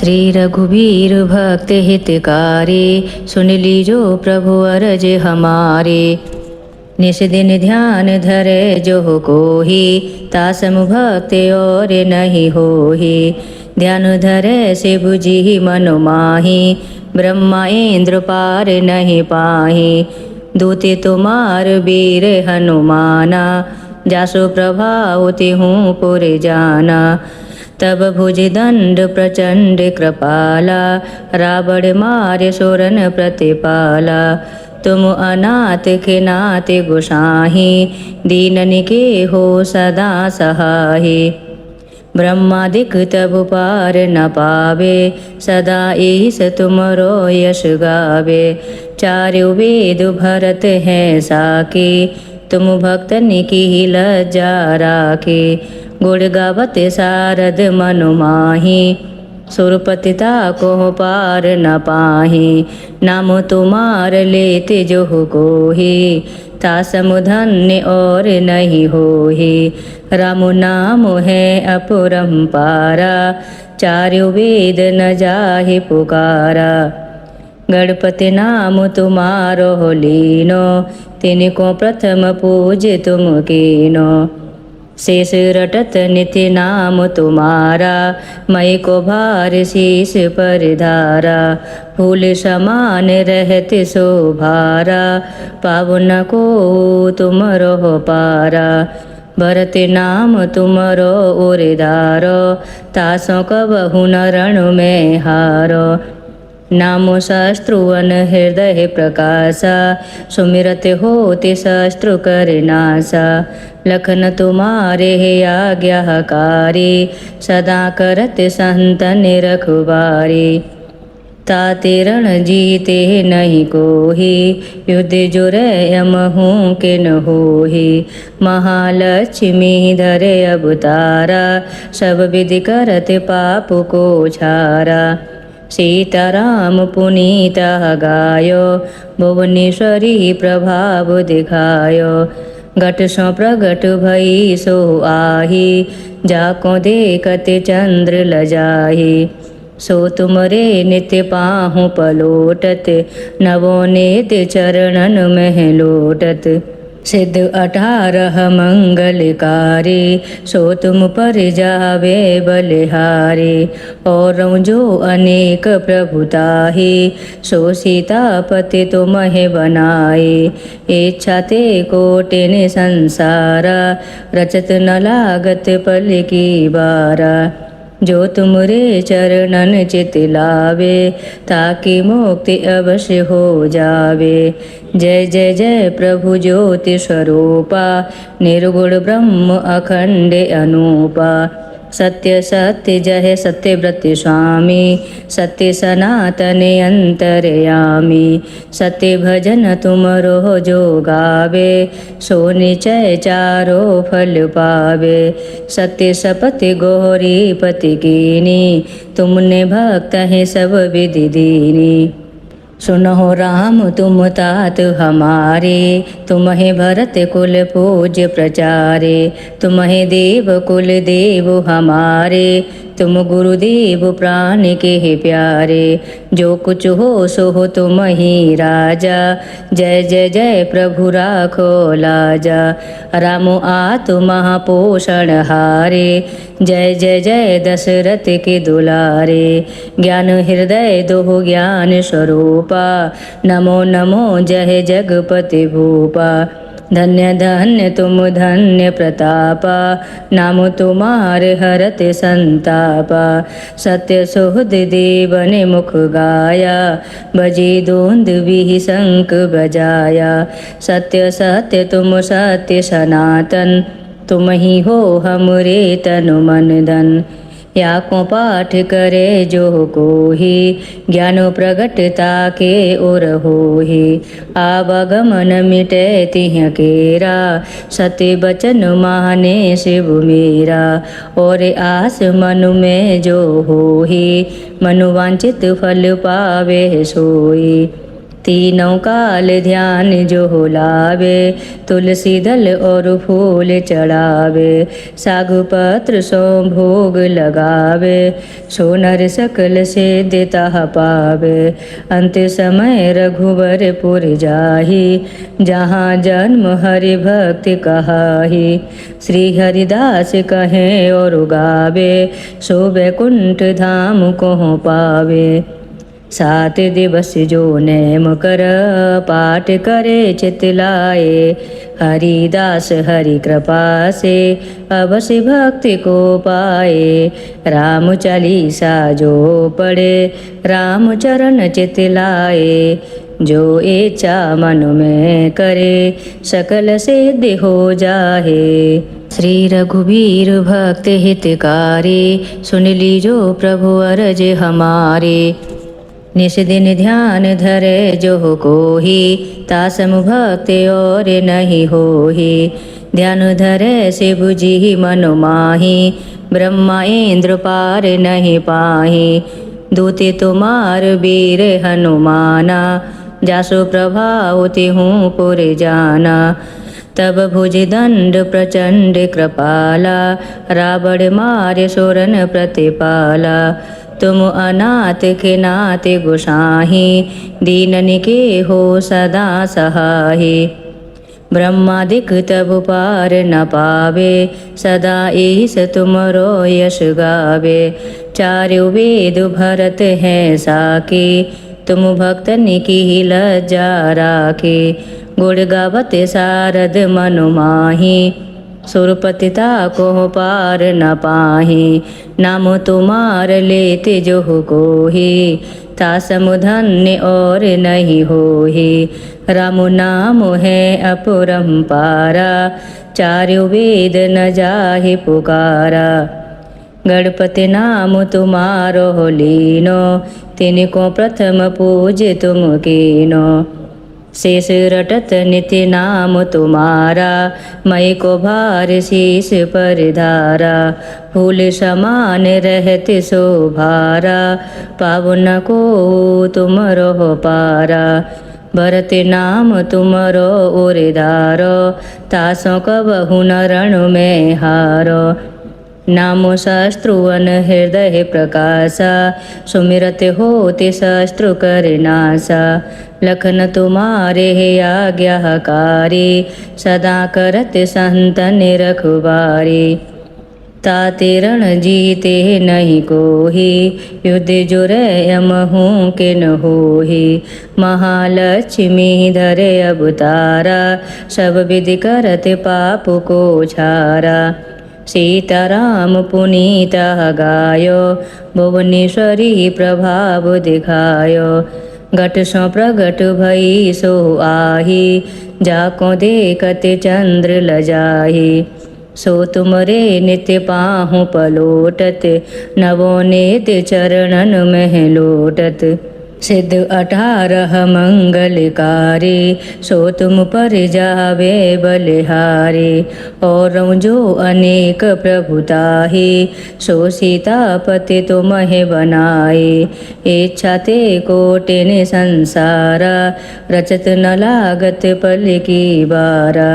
श्री रघुवीर भक्त हितकारी, सुन लीजो प्रभु अरज हमारे। निस दिन ध्यान धरे जो कोहि, तासम भक्त और नहीं होहि। ध्यान धरे शिव जी मनु माहि, ब्रह्मा इंद्र पार नहीं पाहि। दूति तुमार वीर हनुमाना, जासु प्रभाव तिहूँ पुर जाना। तब भुज दंड प्रचंड कृपाला, रावण मारे सुरन प्रतिपाला। तुम अनाथ के नाथ गोसाहि, दीनन के हो सदा सहाहि। ब्रह्मादिक तब पार न पावे, सदा ईस तुमरो यश गावे। चारु वेद भरत है साके, तुम भक्तन की लज्जा राखे। गुण गावत सारद मनु माहि, सुरपतिता को पार न पाहि। नाम तुम्हार लेते जो कोहि, तासम धन्य और नहीं होहि। राम नाम है अपरंपारा, चारु वेद न जाहि पुकारा। गणपति नाम तुम्हारो लीनो, तिनको प्रथम पूज तुम कीनो। शेष रटत नित्य नाम तुम्हारा, मई को भार शीस पर धारा। फूल समान रहत शोभारा, पावन को तुमरो पारा। भरत नाम तुमरो उरधारो, तासों कबहु न रण में हारो। नामो शस्त्रुअन हृदय प्रकाशा, सुमिरत होते शस्त्रु कर नासा। लखन तुम्हारे है आज्ञाकारी, सदा करत संतन रखवारी। ताते रण जीते नहीं कोहि, युद्ध जुरे यमहूँ के न होहि। महालक्ष्मी धरे अवतारा, सब विधि करत पाप को छारा। सीताराम पुनीता गायो, भुवनेश्वरी प्रभाव दिखायो। घट सो प्रगट भई सो आहि, जाको देखत चंद्र लजाहि। सो तुमरे नित्य पाहु पलोटत, नवोनीत चरणन में लोटत। सिद्ध 18 मंगलकारी, सो तुम पर जावे बलिहारी। और जो अनेक प्रभुताहि, सो सीतापति तुम्हें बनाए। इच्छा ते कोटिन संसारा, रचत न लागत पल की बारा। जो तुमरे चरणन चित लावे, ताकि मुक्ति अवश्य हो जावे। जय जय जय प्रभु ज्योति स्वरूपा, निर्गुण ब्रह्म अखंड अनूपा। सत्य सत्य जय सत्यव्रत स्वामी, सत्य सनातन अंतरयामी। सत्य भजन तुमरो जो गावे, सो निचय चारो फल पावे। सत्य सपथ गौरी पति कीनी, तुमने भक्त है सब विधि दीनी। सुनो राम तुम तात हमारे, तुम्हें भरत कुल पूज्य प्रचारे। तुम्हें देव कुल देव हमारे, तुम गुरुदेव प्राण के प्यारे। जो कुछ हो सो हो तुम ही राजा, जय जय जय प्रभु राखो लाजा। राम आतु महापोषण हारे, जय जय जय दशरथ के दुलारे। ज्ञान हृदय दो ज्ञान स्वरूपा, नमो नमो जय जगपति भूपा। धन्य धन्य तुम धन्य प्रतापा, नाम तुम्हारे हरत संतापा। सत्य सुहृद देवन मुख गाया, बजी दोंद भी शंख बजाया। सत्य सत्य तुम सत्य सनातन, तुम ही हो हमरे तनु मन धन। या को पाठ करे जो कोहि, ज्ञान प्रगटता के ओर होहि। आवागमन मिटे तिह केरा, सत्य बचन माने शिव मेरा। और आस मनु में जो होहि, मनु वांछित फल पावे सोई। तीनों काल ध्यान जो हो लावे, तुलसी दल और फूल चढ़ावे, सागु पत्र सो भोग लगावे, सो नर सकल सिद्धता पावे। अंत समय रघुवर पुर जाहि, जहाँ जन्म हरि भक्ति कहाहि। श्री हरिदास कहे और गावे, सो वैकुंठ धाम को पावे। 7 दिवस जो नेम कर, पाठ करे चित लाए, हरिदास हरि कृपा से अवश्य भक्ति को पाए। राम चालीसा जो पढ़े, राम चरण चित लाए, जो इच्छा मन में करे, सकल सिद्धि हो जाहे। श्री रघुवीर भक्त हितकारी, सुन लीजो प्रभु अरज हमारे। निस दिन ध्यान धरे जो कोहि, तासम भक्ति और नहीं होहि। ध्यान धरे से बुझी मनु माहि, ब्रह्मा इंद्र पार नहीं पाहि। दूते तुमार वीर हनुमाना, जासु प्रभाव तिहूँ पुर जाना। तब भुज दंड प्रचंड कृपाला, रावण मारे सुरन प्रतिपाला। तुम अनाथ के नाथ गोसाहि, दीनन के हो सदा सहाहि। ब्रह्मादिक तब पार न पावे, सदा ईस तुमरो यश गावे। चारों वेद भरत है साके, तुम भक्तन की लज्जा राखे। गुण गावत सारद मनु माहि, सुरपतिता को पार न पाहि। नाम तुम्हार लेते जो कोहि, तासम धन्य और नहीं होहि। राम नाम है अपरंपारा, चारों वेद न जाहि पुकारा। गणपति नाम तुम्हारो लीनो, तिनको प्रथम पूज तुम कीनो। शेष रटत नित्य नाम तुम्हारा, मई को भार शीस पर धारा। फूल समान रहत शोभारा, पावन को तुम रहो पारा। भरत नाम तुमरो उरधारो, तासों कबहु न रण में हारो। नामो शस्त्रुअन हृदय प्रकाशा, सुमिरत होते शस्त्रु कर नासा। लखन तुम्हारे आज्ञाकारी, सदा करत संतन रखवारी। ताते रण जीते नहीं कोहि, युद्ध जुरे यमहू के न होहि। महालक्ष्मी धरे अवतारा, सब विधि करत पाप को छारा। सीताराम पुनीता गायो, भुवनेश्वरी प्रभाव दिखायो। घट सो प्रगट भई सो आहि, जाको देखत चंद्र लजाहि। सो तुमरे नित्य पाहु पलोटत, नवोनीत चरणन में लोटत। सिद्ध 18 मंगलकारी, सो तुम पर जावे बलिहारी। और जो अनेक प्रभुताहि, सो सीतापति तुम्हें बनाए। इच्छा ते कोटिन संसारा, रचत न लागत पल की बारा।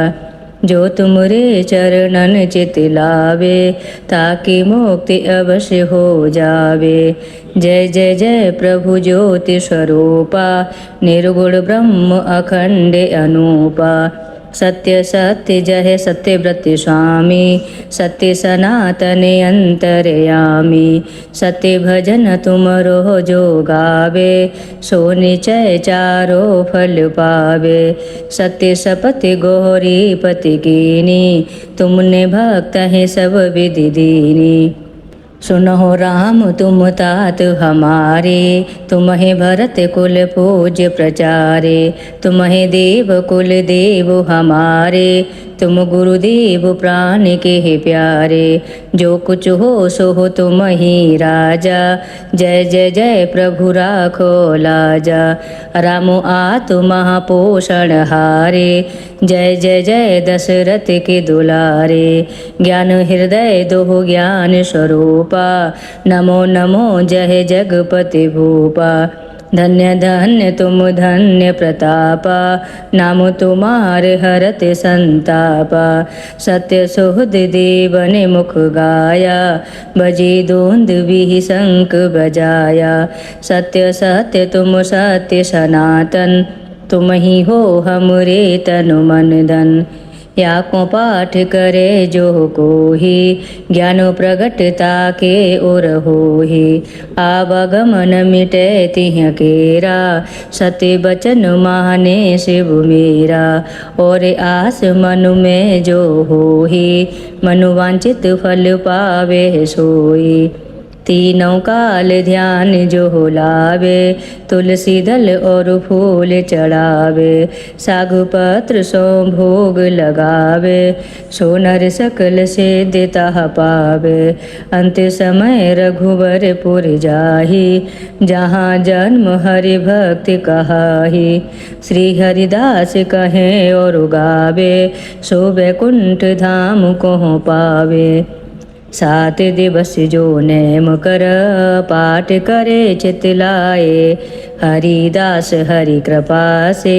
जो तुमरे चरणन चित लावे, ताकि मुक्ति अवश्य हो जावे। जय जय जय प्रभु ज्योति स्वरूपा, निर्गुण ब्रह्म अखंड अनूपा। सत्य सत्य जय सत्यव्रत स्वामी, सत्य सनातन अंतरयामी। सत्य भजन तुमरो जो गावे, सो निचय चारो फल पावे। सत्य सपथ गौरी पति कीनी, तुमने भक्त है सब विधि दीनी। सुनो राम तुम तात हमारे, तुम्हें भरत कुल पूज्य प्रचारे। तुम्हें देव कुल देव हमारे, तुम गुरुदेव प्राण के प्यारे। जो कुछ हो सो हो तुम ही राजा, जय जय जय प्रभु राखो लाजा। राम आतु महापोषण हारे, जय जय जय दशरथ के दुलारे। ज्ञान हृदय दो ज्ञान स्वरूपा, नमो नमो जय जगपति भूपा। धन्य धन्य तुम धन्य प्रतापा, नाम तुम्हारे हरते संतापा। सत्य सुहृद देवन मुख गाया, बजे दोंद भी शंख बजाया। सत्य सत्य तुम सत्य सनातन, तुम ही हो हमरे तनु मन धन। या को पाठ करे जो कोहि, ज्ञान प्रगटता के ओर होहि। आवागमन मिटे तिह केरा, सत्य बचन माने शिव मेरा। और आस मनु में जो होहि, मनुवांछित फल पावे सोई। तीनों काल ध्यान जो लावे, तुलसी दल और फूल चढ़ावे। सागु पत्र सो भोग लगावे, सो नर सकल सिद्धता पावे। अंत समय रघुवर पुर जाहि, जहाँ जन्म हरि भक्ति कहाहि। श्री हरिदास कहे और गावे, सो वैकुंठ धाम को पावे। 7 दिवस जो नेम कर, पाठ करे चित लाए। हरिदास हरि कृपा से,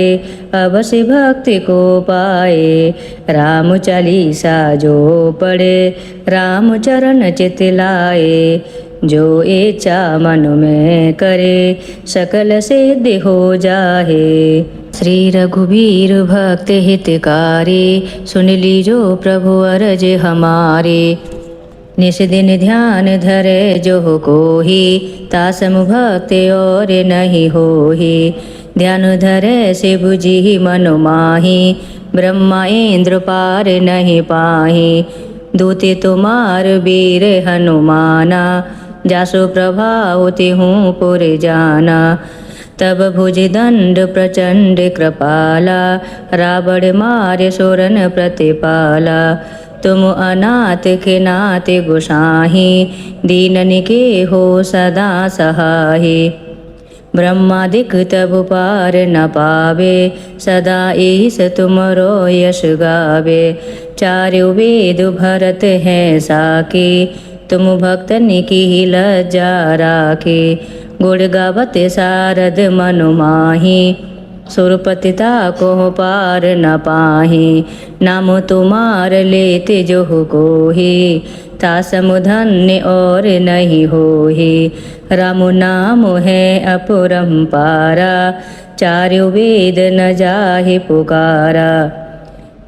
अवश्य भक्ति को पाए। राम चालीसा जो पढ़े, राम चरण चित लाए। जो इच्छा मन में करे, सकल सिद्धि हो जाहे। श्री रघुबीर भक्त हितकारी, सुन लीजो प्रभु अरज हमारे। निश दिन ध्यान धरे जो कोहि, तासम भक्ति और नहीं होहि। ध्यान धरे शिव जी मनु माहि, ब्रह्मा इंद्र पार नहीं पाहि। दूति तुमार वीर हनुमाना, जासु प्रभाव तिहूँ पुर जाना। तब भुज दंड प्रचंड कृपाला, रावण मारे सुरन प्रतिपाला। तुम अनाथ के नाथ गोसाहि, दीनन के हो सदा सहाहि। ब्रह्मादिक तब पार न पावे, सदा ईस तुमरो यश गावे। चारों वेद भरत है साके, तुम भक्तन की लज्जा राखे। गुण गावत सारद मनु माहि, सुरपतिता को पार न पाहि। नाम तुम्हार लेते जो कोहि, तासम धन्य और नहीं होहि। राम नाम है अपरंपारा, चारों वेद न जाहि पुकारा।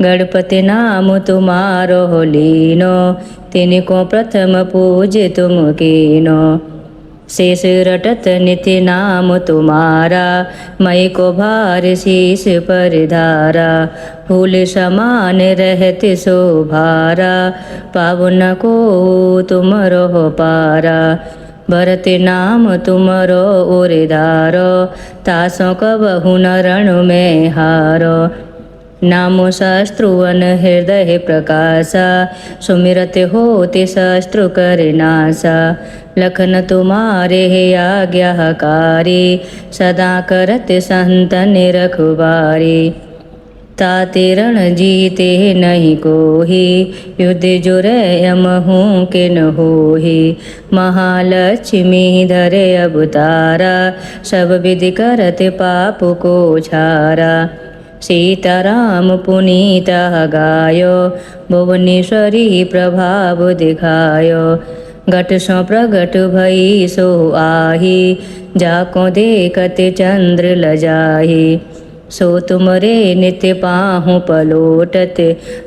गणपति नाम तुम्हारो लीनो, तिनको प्रथम पूज तुम कीनो। शेष रटत नित्य नाम तुम्हारा, मई को भार शीस पर धारा। फूल समान रहत शोभारा, पावन को तुम रहो पारा। भरत नाम तुमरो ओरधारो, तासों कबहु न रण में हारो। नामो शस्त्रुवन हृदय प्रकाशा, सुमिरत होते शस्त्रु कर नासा। लखन तुम्हारे है आज्ञाकारी, सदा करत संतन रखवारी। ताते रण जीते नहीं कोहि, युद्ध जुरे यमहूँ के न होहि। महालक्ष्मी धरे अवतारा, सब विधि करत पाप को छारा। सीताराम पुनीता गायो, भुवनेश्वरी प्रभाव दिखायो। घट सो प्रगट भई सो आही, जाको देखत चंद्र लजाही। सो तुमरे नित्य पाहु पलोटत,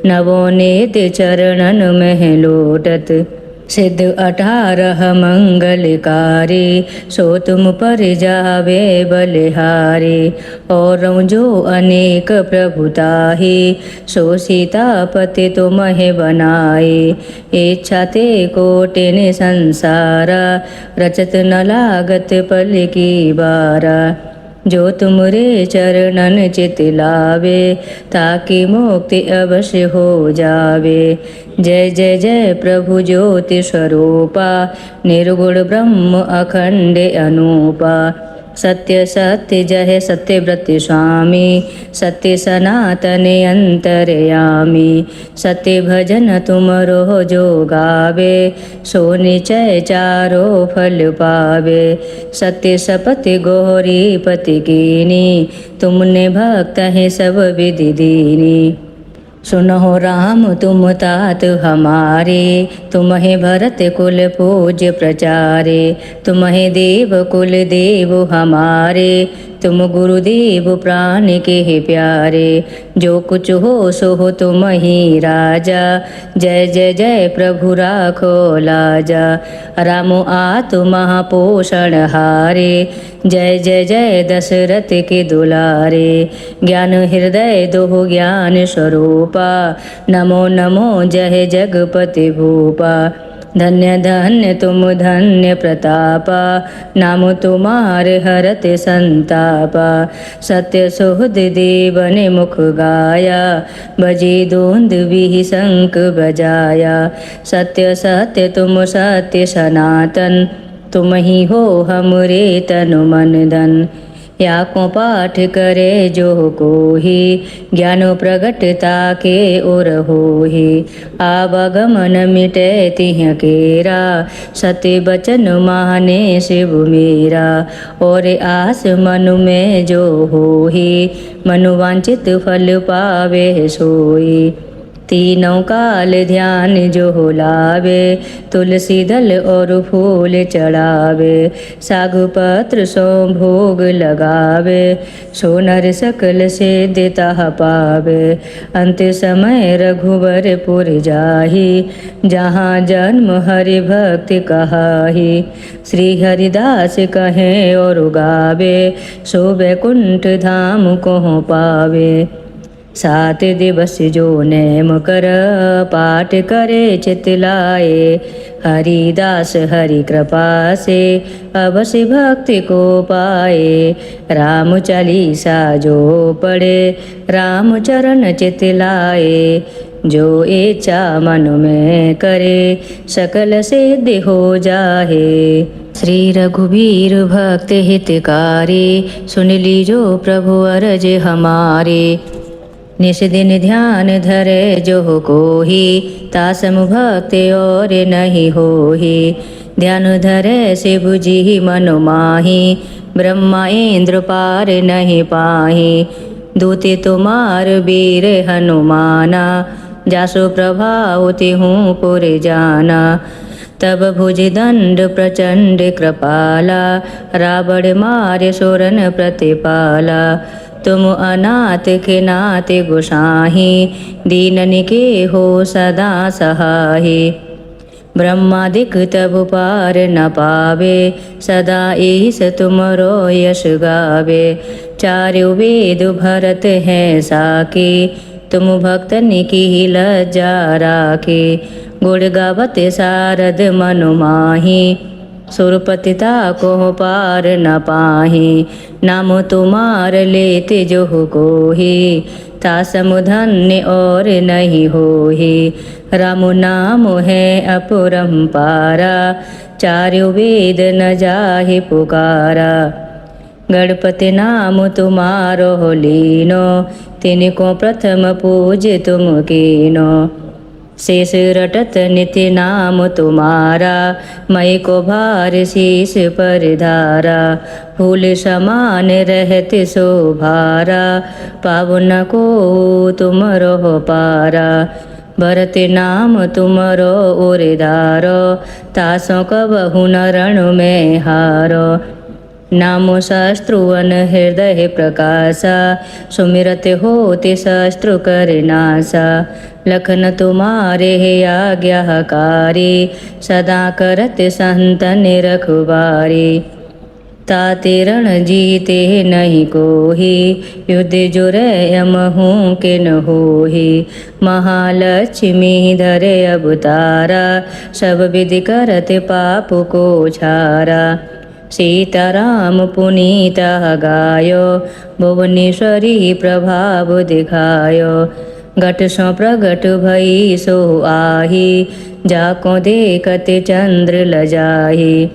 नवोनीत चरणन में लोटत। सिद्ध 18 मंगलकारी, सो तुम पर जावे बलिहारी। और जो अनेक प्रभुताही, सो सीतापति तुम्हें बनाए। इच्छा ते कोटिन संसारा, रचत न लागत पल की बारा। जो तुमरे चरणन चित लावे, ताकि मुक्ति अवश्य हो जावे। जय जय जय प्रभु ज्योति स्वरूपा, निर्गुण ब्रह्म अखंड अनूपा। सत्य सत्य जय सत्यव्रत स्वामी, सत्य सनातन अंतरयामी। सत्य भजन तुमरो जो गावे, सो निचय चारो फल पावे। सत्य सपथ गौरी पति कीनी, तुमने भक्त है सब विधि दीनी। सुनो राम तुम तात हमारे, तुम्हें भरत कुल पूज्य प्रचारे। तुम्हें देव कुल देव हमारे, तुम गुरुदेव प्राण के प्यारे। जो कुछ हो सो हो तुम ही राजा, जय जय जय प्रभु राखो लाजा। राम आतु महापोषण हारे, जय जय जय दशरथ के दुलारे। ज्ञान हृदय दो ज्ञान स्वरूपा, नमो नमो जय जगपति भूपा। धन्य धन्य तुम धन्य प्रतापा, नाम तुम्हारे हरते संतापा। सत्य सुहृद देवन मुख गाया, बजी दोंद विहि शंख बजाया। सत्य सत्य तुम सत्य सनातन, तुम ही हो हमरे तनु मन धन। या को पाठ करे जो कोहि, ज्ञान प्रगटता के ओर होहि। आवागमन मिटे तिह केरा, सत्य बचन माने शिव मेरा। और आस मनु में जो होहि, मनुवांचित फल पावे सोई। तीनों काल ध्यान जो लावे, तुलसी दल और फूल चढ़ावे। सागु पत्र सो भोग लगावे, सो नर सकल सिद्धता पावे। अंत समय रघुवर पुर जाहि, जहाँ जन्म हरि भक्ति कहाहि। श्री हरिदास कहें और गावे, सो वैकुंठ धाम को पावे। 7 दिवस जो नेम कर, पाठ करे चित लाए। हरिदास हरि कृपा से, अवश्य भक्ति को पाए। राम चालीसा जो पढ़े, राम चरण चित लाए। जो इच्छा मन में करे, सकल सिद्धि हो जाहे। श्री रघुवीर भक्त हितकारी, सुन लीजो प्रभु अरज हमारे। निस दिन ध्यान धरे जो कोहि, तासम भक्त और नहीं होहि। ध्यान धरे शिव जी मनु माहि, ब्रह्मा इंद्र पार नहीं पाहि। दूते तुमार वीर हनुमाना, जासो प्रभाव तिहूँ पुर जाना। तब भुज दंड प्रचंड कृपाला, रावण मारे सुरन प्रतिपाला। तुम अनाथ के नाथ गोसाहि, दीनन के हो सदा सहाहि। ब्रह्मादिक तब पार न पावे, सदा ईस तुमरो यश गावे। चारु वेद भरत है साके, तुम भक्तन की लज्जा राखे। गुण गावत सारद मनु माहि, सुरपतिता को पार न पाहि। नाम तुम्हार लेते जो कोहि, तासम धन्य और नहीं होहि। राम नाम है अपरंपारा, चारु वेद न जाहि पुकारा। गणपति नाम तुम्हारो लीनो, तिनको प्रथम पूज तुम कीनो। शेष रटत नित्य नाम तुम्हारा, मई को भार शीस पर धारा। फूल समान रहत शोभारा, पावन को तुम रहो पारा। भरत नाम तुमरो ओरदारो, तासों कबहु न रण में हारो। नामो शस्त्रुवन हृदय प्रकाशा, सुमिरत होते शस्त्रु कर नासा। लखन तुम्हारे है आज्ञाकारी, सदा करत संतन रखवारी। ताते रण जीते नहीं कोहि, युद्ध जुरे यमहूँ के न होहि। महालक्ष्मी धरे अवतारा, सब विधि करत पाप को छारा। सीताराम पुनीता गायो, भुवनेश्वरी प्रभाव दिखायो। घट सो प्रगट भई सो आहि, जाको देखत चंद्र लजाहि।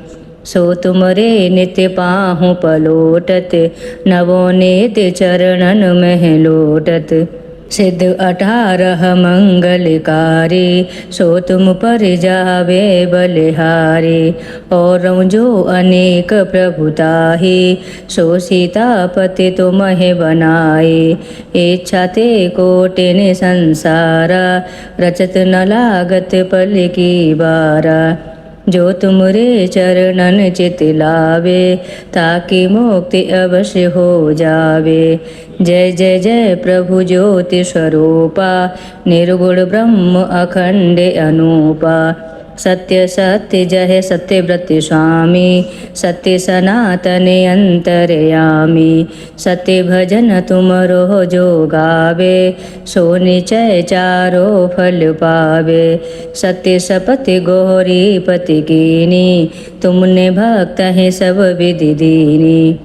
सो तुमरे नित्य पाहु पलोटत, नवो नित्य चरणन में लोटत। सिद्ध 18 मंगलकारी, सो तुम पर जावे बलिहारी। और जो अनेक प्रभुताही, सो सीतापति तुम्हें बनाए। इच्छा ते कोटिन संसारा, रचत न लागत पल की बारा। जो तुमरे चरणन चित लावे, ताकि मुक्ति अवश्य हो जावे। जय जय जय प्रभु ज्योति स्वरूपा, निर्गुण ब्रह्म अखंड अनूपा। सत्य सत्य जय सत्यव्रत स्वामी, सत्य सनातन अंतरयामी। सत्य भजन तुमरो जो गावे, सो निचय चारो फल पावे। सत्य सपति गौरी पति कीनी, तुमने भक्त है सब विधि दीनी।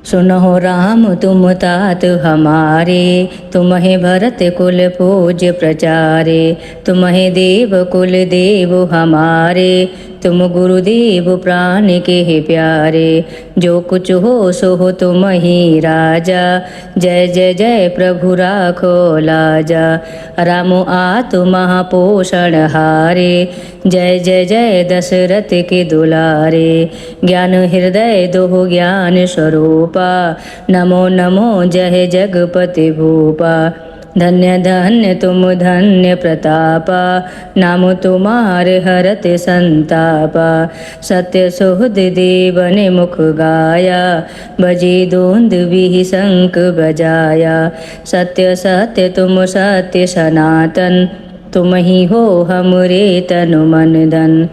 सुनो राम तुम तात हमारे, तुम्हें भरत कुल पूज्य प्रचारे। तुम्हें देव कुल देव हमारे, तुम गुरुदेव प्राण के प्यारे। जो कुछ हो सो हो तुम ही राजा, जय जय जय प्रभु राखो लाजा। राम आतु महापोषण हारे, जय जय जय दशरथ के दुलारे। ज्ञान हृदय दो ज्ञान स्वरूपा, नमो नमो जय जगपति भूपा। धन्य धन्य तुम धन्य प्रतापा, नाम तुम्हारे हरत संतापा। सत्य सुहृद देवन मुख गाया, बजी दोंद भी शंख बजाया। सत्य सत्य तुम सत्य सनातन, तुम ही हो हमरे तनु मन धन।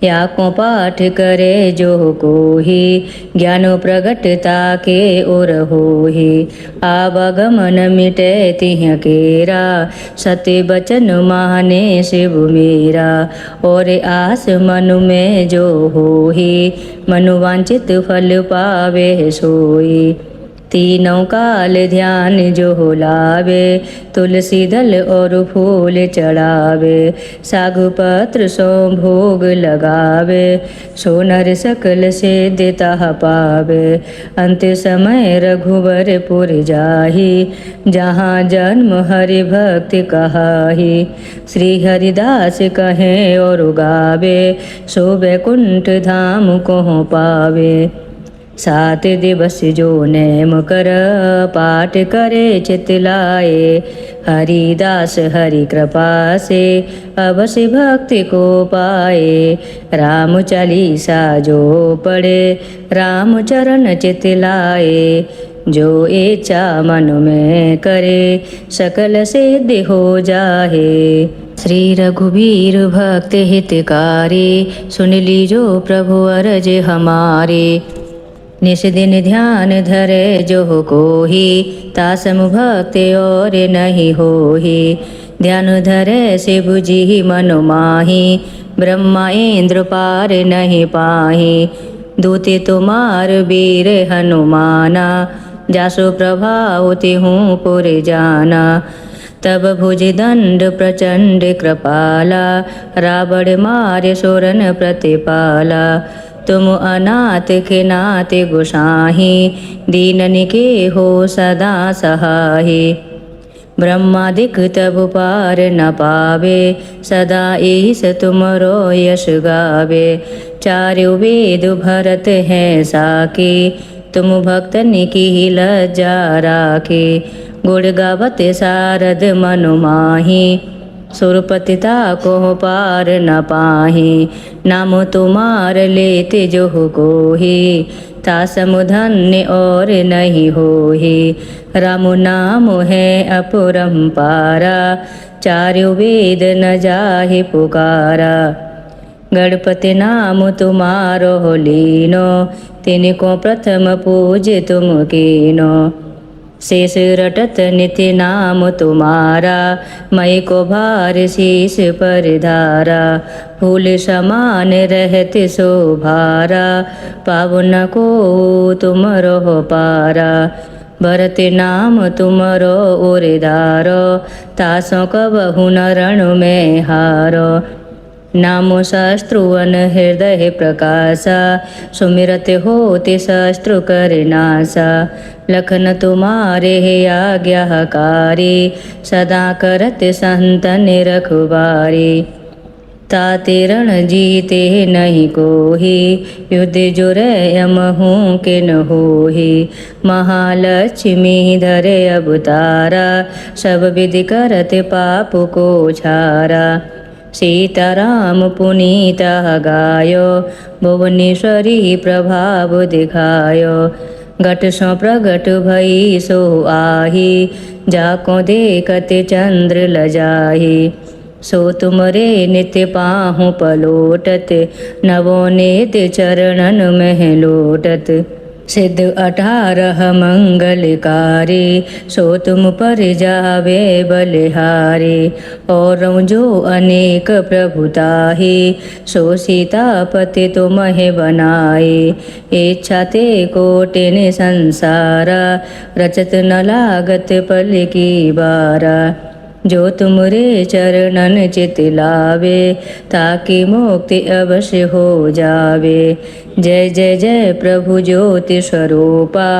या को पाठ करे जो कोही, ज्ञान प्रगटता के ओर होही। आवागमन मिटे तिह केरा, सत्य बचन माने शिव मेरा। और आस मनु में जो होही, मनुवांचित फल पावे सोई। तीनों काल ध्यान जो लावे, तुलसी दल और फूल चढ़ावे। सागु पत्र सो भोग लगावे, सो नर सकल सिद्धता पावे। अंत समय रघुवर पुर जाहि, जहाँ जन्म हरि भक्ति कहाहि। श्री हरिदास कहे और गावे, सो वैकुंठ धाम को पावे। 7 दिवस जो नेम कर, पाठ करे चित लाए। हरिदास हरि कृपा से, अवश्य भक्ति को पाए। राम चालीसा जो पढ़े, राम चरण चित लाए। जो इच्छा मन में करे, सकल सिद्धि हो जाहे। श्री रघुवीर भक्त हितकारी, सुन लीजो प्रभु अरज हमारे। निस दिन ध्यान धरे जो कोही, तासम भक्ति और नहीं होही। ध्यान धरे शिव जी मनु माही, ब्रह्मा इंद्र पार नहीं पाही। दूति तुम्हार वीर हनुमाना, जासु प्रभाव तिहूँ पुर जाना। तब भुज दंड प्रचंड कृपाला, रावण मारे सुरन प्रतिपाला। तुम अनाथ के नाथ गोसाही, दीनन के हो सदा सहाही। ब्रह्मादिक तब पार न पावे, सदा ईस तुमरो यश गावे। चारों वेद भरत है साके, तुम भक्तन की लज्जा राखे। गुण गावत सारद मनु माही, सुरपतिता को पार न पाही। नाम तुम्हार लेते जो कोही, तासम धन्य और नहीं होही। राम नाम है अपरंपारा, चारों वेद न जाहि पुकारा। गणपति नाम तुम्हारो लीनो, तिनको प्रथम पूज तुम कीनो। शेष रटत नित्य नाम तुम्हारा, मई को भार शीश पर धारा। फूल समान रहत शोभारा, पावन को तुम रहो पारा। भरत नाम तुमरो उरधारो, तासों कबहु न रण में हारो। नामो शस्त्रुअन हृदय प्रकाशा, सुमिरत होते शस्त्रु कर नासा। लखन तुम्हारे है आज्ञाकारी, सदा करत संतन रखवारी। ताते रण जीते नहीं कोही, युद्ध जो यमहू के न होही। महालक्ष्मी धरे अवतारा, सब विधि करत पाप को छारा। सीताराम पुनीता गायो, भुवनेश्वरी प्रभाव दिखायो। घट सो प्रगट भई सो आही, जाको देखत चंद्र लजाही। सो तुमरे नित्य पाहु पलोटत, नवोनीत चरणन में लोटत। सिद्ध 18 मंगलकारी, सो तुम पर जावे बलिहारी। और जो अनेक प्रभुताही, सो सीतापति तुम्हें बनाए। इच्छा ते कोटिन संसारा, रचत न लागत पल की बारा। जो तुमरे चरणन चित लावे, ताकि मुक्ति अवश्य हो जावे। जय जय जय प्रभु ज्योति स्वरूपा,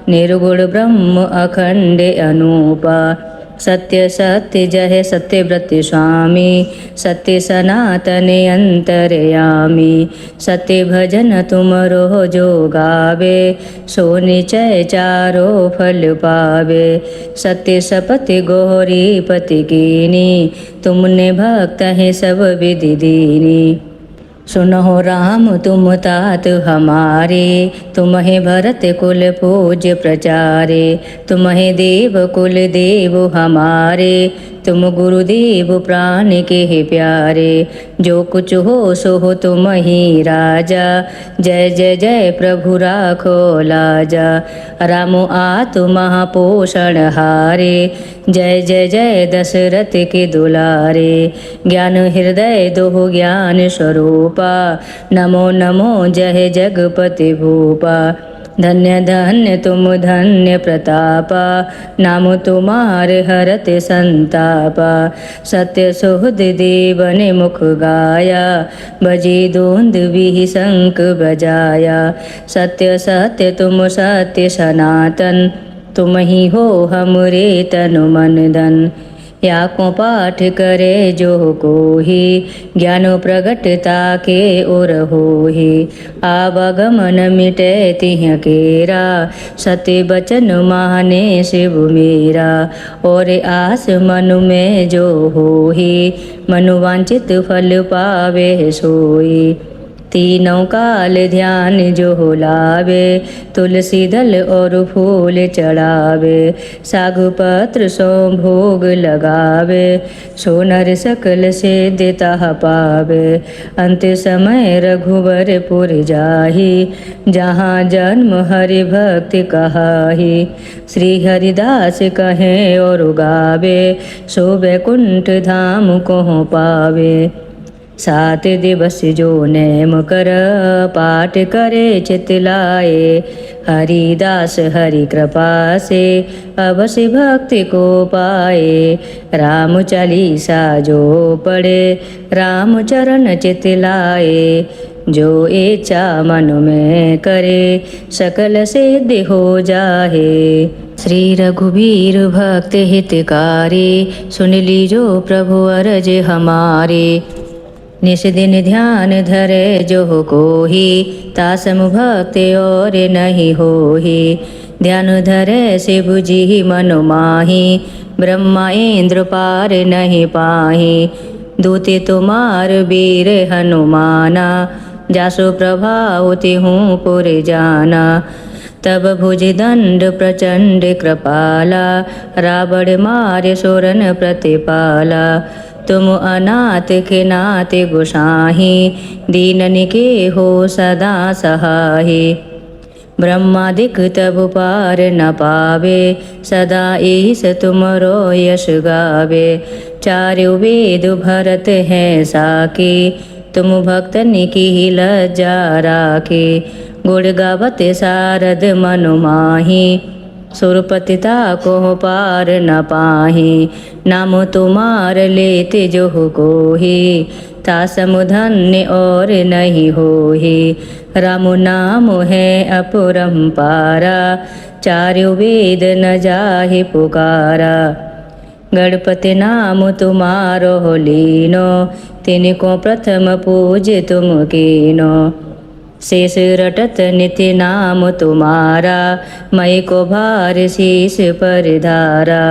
निर्गुण ब्रह्म अखंड अनूपा। सत्य सत्य जय सत्यव्रत स्वामी, सत्य सनातन अंतरयामी। सत्य भजन तुमरो जो गावे, सो निचय चारो फल पावे। सत्य सपथ गौरी पति कीनी, तुमने भक्त है सब विधि दीनी। सुनो राम तुम तात हमारे, तुम्हें भरत कुल पूज्य प्रचारे। तुम्हें देव कुल देव हमारे, तुम गुरुदेव प्राण के प्यारे। जो कुछ हो सो हो तुम ही राजा, जय जय जय प्रभु राखो लाजा। राम आतु महापोषण हारे, जय जय जय दशरथ के दुलारे। ज्ञान हृदय दो ज्ञान स्वरूपा, नमो नमो जय जगपति भूपा। धन्य धन्य तुम धन्य प्रतापा, नाम तुम्हारे हरत संतापा। सत्य सुहृद देवन मुख गाया, बजी दोंद भी शंख बजाया। सत्य सत्य तुम सत्य सनातन, तुम ही हो हमरे तनु मन धन। या को पाठ करे जो कोही, ज्ञान प्रगटता के ओर होही। आवागमन मिटे तिह केरा, सत्य बचन माने शिव मेरा। और आस मनु में जो होही, मनुवांचित फल पावे सोई। तीनों काल ध्यान जो लावे, तुलसी दल और फूल चढ़ावे। सागु पत्र सो भोग लगावे, सोनर सकल सिद्धता पावे। अंत समय रघुवर पुर जाहि, जहाँ जन्म हरि भक्ति कहाहि। श्री हरिदास कहे और गावे, सो वैकुंठ धाम को पावे। 7 दिवस जो नेम कर, पाठ करे चित लाए। हरिदास हरि कृपा से, अवश्य भक्ति को पाए। राम चालीसा जो पढ़े, राम चरण चित लाए। जो इच्छा मन में करे, सकल सिद्धि हो जाहे। श्री रघुवीर भक्त हितकारी, सुन लीजो प्रभु अरज हमारे। निश दिन ध्यान धरे जो कोही, तासम भक्त और नहीं होही। ध्यान धरे शिव जी मनु माही, ब्रह्मा इंद्र पार नहीं पाही। दूते तुमार वीर हनुमाना, जासु प्रभाव तिहूँ पुर जाना। तब भुज दंड प्रचंड कृपाला, रावण मारे सुरन प्रतिपाला। तुम अनाथ के नाथ गोसाही, दीनन के हो सदा सहाही। ब्रह्मादिक तब पार न पावे, सदा ईस तुमरो यश गावे। चारों वेद भरत है साके, तुम भक्तन की लज्जा राखे। गुण गावत सारद मनु माही, सुरपतिता को पार न पाही। नाम तुम्हार लेते जो कोही, तासम धन्य और नहीं होहि। राम नाम है अपरंपारा, चार्यो वेद न जाहि पुकारा। गणपति नाम तुम्हारो लीनो, तिनको प्रथम पूज्य तुम कीनो। शेष रटत नित्य नाम तुम्हारा, मई को भार शीस पर धारा।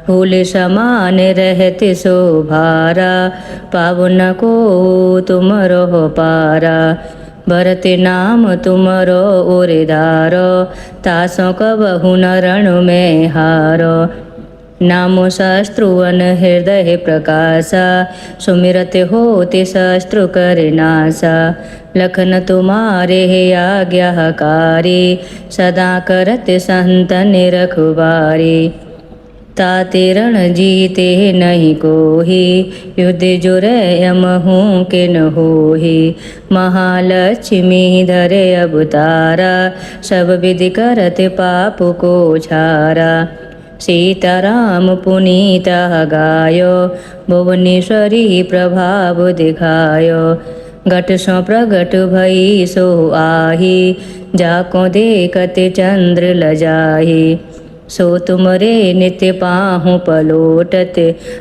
फूल समान रहत शोभारा, पावन को तुम रहो पारा। भरत नाम तुमरो उरिधारो, तासों कबहु न रण में हारो। नामो शस्त्रुअन हृदय प्रकाशा, सुमिरत होते शस्त्रु कर नासा। लखन तुम्हारे हे आज्ञाकारी, सदा करत संतन रखवारी। ताते रण जीते नहीं कोहि, युद्ध जुरै महूँ के न होहि। महालक्ष्मी धरे अवतारा, सब विधि करत पाप को छारा। सीताराम पुनीता गायो, भुवनेश्वरी प्रभाव दिखायो। घट सो प्रगट भई सो आही, जाको देखत चंद्र लजाही। सो तुमरे नित्य पाहु पलोटत,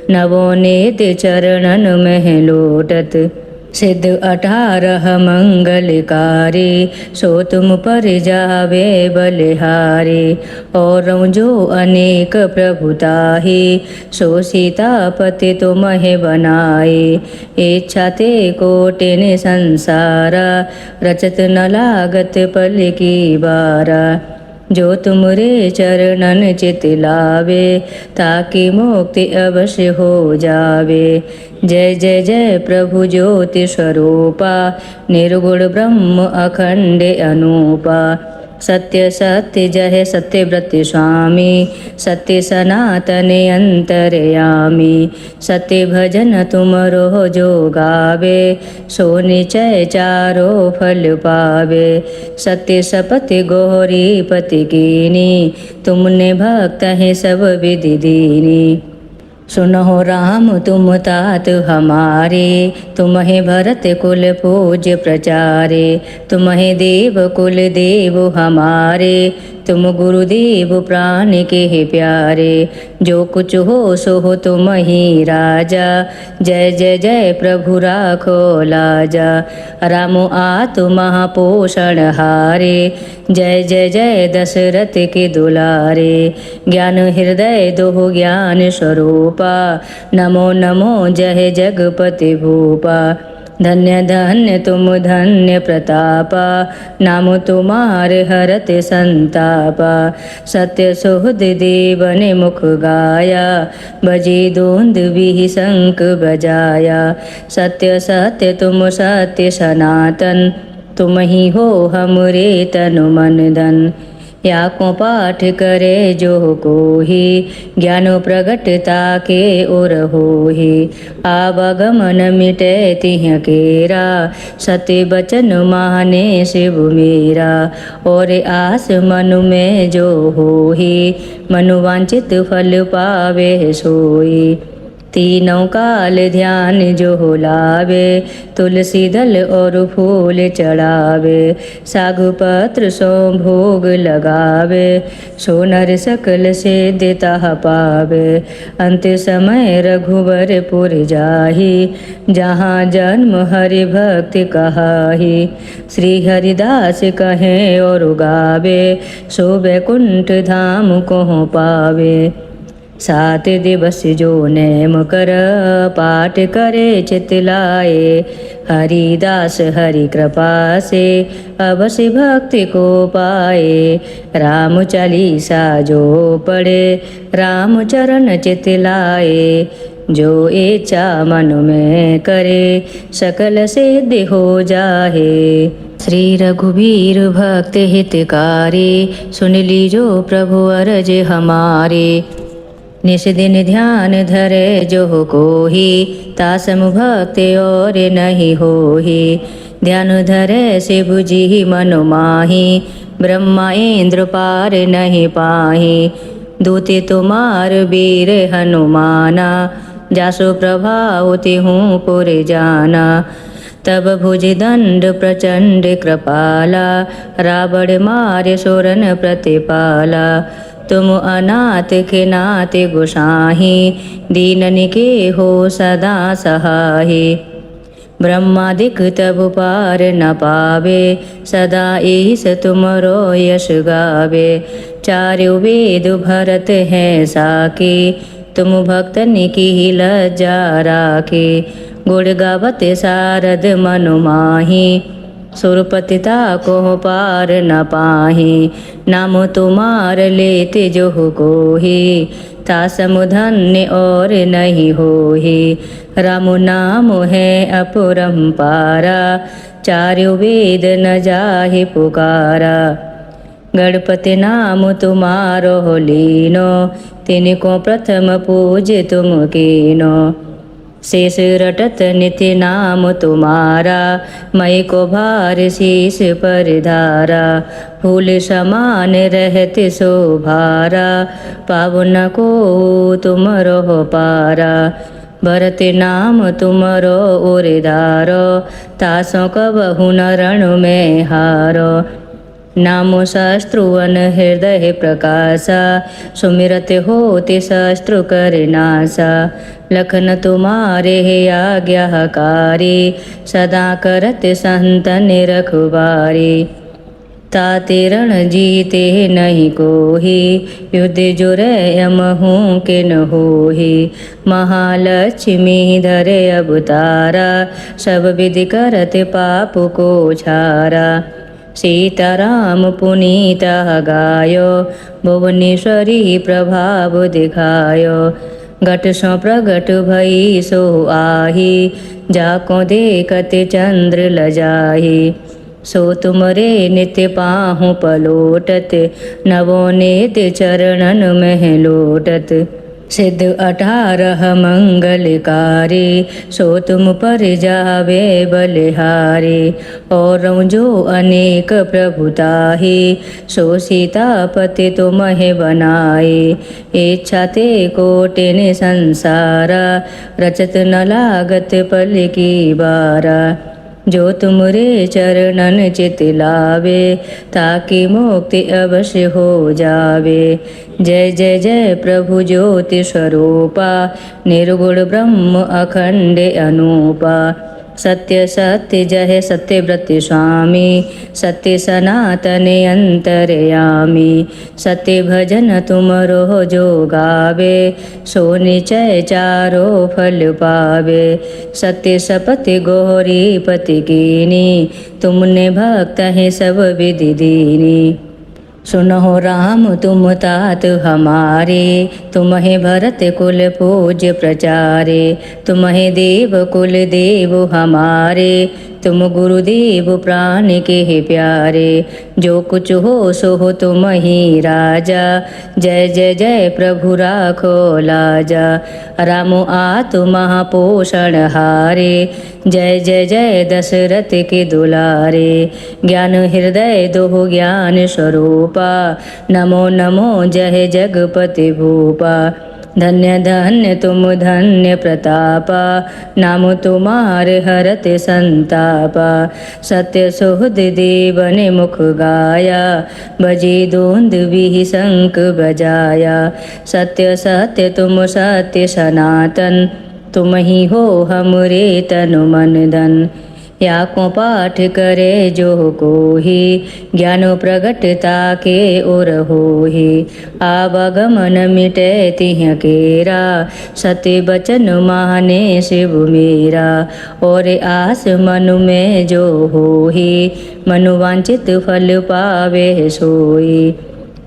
नवोनीत चरणन में लोटत। सिद्ध 18 मंगलकारी, सो तुम पर जावे बलिहारी। और जो अनेक प्रभुताही, सो सीतापति तुम्हें बनाए। इच्छा ते कोटिन संसारा, रचत न लागत पल की बारा। जो तुमरे चरणन चित लावे, ताकि मुक्ति अवश्य हो जावे। जय जय जय प्रभु ज्योति स्वरूपा, निर्गुण ब्रह्म अखंड अनूपा। सत्य सत्य जय सत्यव्रत स्वामी, सत्य सनातन अंतरयामी। सत्य भजन तुमरो जो गावे, सो निचय चारो फल पावे। सत्य सपति गौरी पति कीनी, तुमने भक्त है सब विधि दीनी। सुनो राम तुम तात हमारे, तुम्हें भरत कुल पूज्य प्रचारे। तुम्हें देव कुल देव हमारे, तुम गुरुदेव प्राण के प्यारे। जो कुछ हो सो हो तुम ही राजा, जय जय जय प्रभु राखो लाजा। राम आतु महापोषण हारे, जय जय जय दशरथ के दुलारे। ज्ञान हृदय दो ज्ञान स्वरूपा, नमो नमो जय जगपति भूपा। धन्य धन्य तुम धन्य प्रतापा, नाम तुम्हारे हरत संतापा। सत्य सुहृद देवन मुख गाया, बजी दोंद भी शंख बजाया। सत्य सत्य तुम सत्य सनातन, तुम ही हो हमरे तनु मन धन। या को पाठ करे जो कोहि, ज्ञान प्रगटता के ओर होहि। आवागमन मिटे तिह केरा, सत्य बचन माने शिव मेरा। और आस मनु में जो होहि, मनुवांचित फल पावे सोई। तीनों काल ध्यान जो लावे, तुलसी दल और फूल चढ़ावे। सागु पत्र सो भोग लगावे, सो नर सकल सिद्धता पावे। अंत समय रघुवर पुर जाहि, जहाँ जन्म हरि भक्ति कहाहि। श्री हरिदास कहें और गावे, सो वैकुंठ धाम को पावे। 7 दिवस जो नेम कर, पाठ करे चित लाए। हरिदास हरि कृपा से, अवश्य भक्ति को पाए। राम चालीसा जो पढ़े, राम चरण चित लाए। जो इच्छा मन में करे, सकल सिद्धि हो जाहे। श्री रघुवीर भक्त हितकारी, सुन लीजो प्रभु अरज हमारे। निस दिन ध्यान धरे जो कोहि, तासम भक्ति और नहीं होहि। ध्यान धरे शिव जी मनु माहि, ब्रह्मा इंद्र पार नहीं पाहि। दूत तुम्हार वीर हनुमाना, जासु प्रभाव तिहूँ पुर जाना। तब भुज दंड प्रचंड कृपाला, रावण मारे सुरन प्रतिपाला। तुम अनाथ के नाथ गोसाही, दीनन के हो सदा सहाही। ब्रह्मादिक तब पार न पावे, सदा ईस तुमरो यश गावे। चारु वेद भरत है साके, तुम भक्तन की लज्जा राखे। गुण गावत सारद मनु माही, सुरपतिता को पार न पाही। नाम तुम्हार लेते जो कोही, तासम धन्य और नहीं होही। राम नाम है अपरंपारा, चारु वेद न जाहि पुकारा। गणपति नाम तुम्हारो लीनो, तिनको प्रथम पूज तुम कीनो। शेष रटत नित्य नाम तुम्हारा, मई को भार शीस पर धारा। फूल समान रहत शोभारा, पावन को तुम रहो पारा। भरत नाम तुमरो उरिधारो, तासों कबहु न रण में हारो। नामो शस्त्रुवन हृदय प्रकाशा, सुमिरत होते शस्त्रु कर नासा। लखन तुम्हारे आज्ञाकारी, सदा करत संतन रखवारी। ताते रण जीते नहीं कोही, युद्ध जुरे यमहूँ के न होही। महालक्ष्मी धरे अवतारा, सब विधि करत पाप को छारा। सीताराम पुनीता गायो, भुवनेश्वरी प्रभाव दिखायो। घट सो प्रगट भई सो आही, जाको देखत चंद्र लजाही। सो तुमरे नित्य पाहु पलोटत, नवोनीत चरणन में लोटत। सिद्ध 18 मंगलकारी, सो तुम पर जावे बलिहारी। और जो अनेक प्रभुताही, सो सीतापति तुम्हें बनाए। इच्छा ते कोटिन संसारा, रचत न लागत पल की बारा। जो तुमरे चरणन चित लावे, ताकि मुक्ति अवश्य हो जावे। जय जय जय प्रभु ज्योति स्वरूपा, निर्गुण ब्रह्म अखंड अनूपा। सत्य सत्य जय सत्यव्रत स्वामी, सत्य सनातन अंतरयामी। सत्य भजन तुमरो जो गावे, सो निचय चारो फल पावे। सत्य सपति गौरी पति कीनी, तुमने भक्त है सब विधि दीनी। सुनो राम तुम तात हमारे, तुम्हें भरत कुल पूज्य प्रचारे। तुम्हें देव कुल देव हमारे, तुम गुरुदेव प्राण के हे प्यारे। जो कुछ हो सो हो तुम ही राजा, जय जय जय प्रभु राखो लाजा। राम आतु महापोषण हारे, जय जय जय दशरथ के दुलारे। ज्ञान हृदय दो ज्ञान स्वरूपा, नमो नमो जय जगपति भूपा। धन्य धन्य तुम धन्य प्रतापा, नाम तुम्हारे हरत संतापा। सत्य सुहृद देवन मुख गाया, बजे दोंद भी शंख बजाया। सत्य सत्य तुम सत्य सनातन, तुम ही हो हमरे तनु मन धन। या को पाठ करे जो कोही, ज्ञानो प्रगटता के ओर होही। आवागमन मिटे तिह केरा, सत्य बचन माने शिव मेरा। और आस मनु में जो होही, मनुवांचित फल पावे सोई।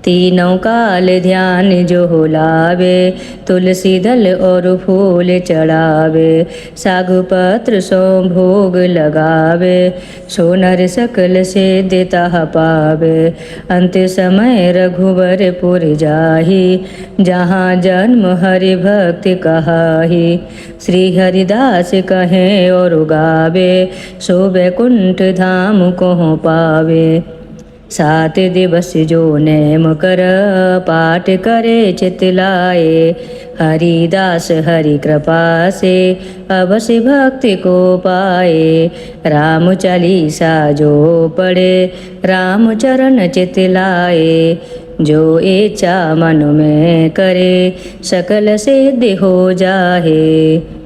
तीनों काल ध्यान जो लावे, तुलसी दल और फूल चढ़ावे। सागु पत्र सो भोग लगावे, सो नर सकल से देता पावे। अंत समय रघुवर पुर जाहि, जहाँ जन्म हरि भक्ति कहाहि। श्री हरिदास कहे और गावे, सो बैकुंठ धाम को पावे। सात दिवस जो नेम कर पाठ करे चित लाए। हरिदास हरि कृपा से अवश्य भक्ति को पाए। राम चालीसा जो पढ़े राम चरण चित लाए। जो इच्छा मन में करे सकल सिद्धि हो जाहे।